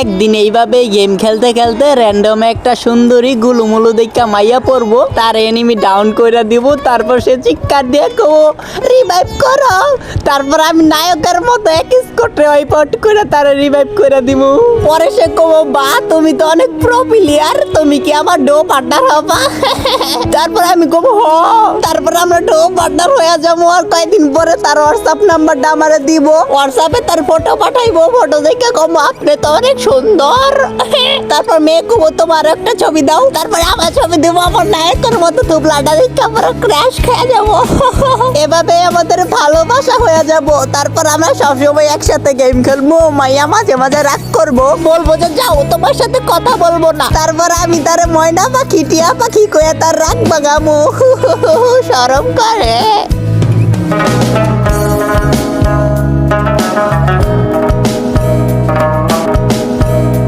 একদিন এইভাবে গেম খেলতে খেলতে র্যান্ডম একটা সুন্দরী গুলুমুলু দেখা মাইয়া পড়বো, তার এনিমি ডাউন করে দিব, তারপর সে চিৎকার দিয়ে কো রিভাইভ করো, তারপর আমি নায়কের মতো এক স্কোটে ওয়াইপআউট করে তারে রিভাইভ করে দিব। পরে সে কবো বা তুমি তো অনেক প্রো প্লেয়ার, তুমি কি আমার ডো পার্টনার হবা? তারপর আমি কবো হ, তারপর আমরা ডো পার্টনার হয়ে যাবো। আর কয়েকদিন পরে তার হোয়াটসঅ্যাপ নাম্বারটা আমারে দিব, হোয়াটসঅ্যাপে তার ফটো পাঠাইবো, ফটো দেখে কমো আপনি তো অনেক সুন্দর। তারপর মেয়ে কবো তোমার একটা ছবি দাও, তারপরে আমার ছবি দেবো, আমার নায়কের মতো তুবলাটা দেখে আমরা ক্র্যাশ খেয়ে যাবো। এভাবে আমাদের ভালোবাসা হয়ে যাব। তারপর আমরা সবসময় একসাথে গেম খেলবো। মাইয়া মাঝে মাঝে রাগ করবো, বলবো যে যাও তোমার সাথে কথা বলবো না, তারপর আমি তার ময়না পাখি টিয়া পাখি কয়ে তার রাগ বাগামো। শরম করে।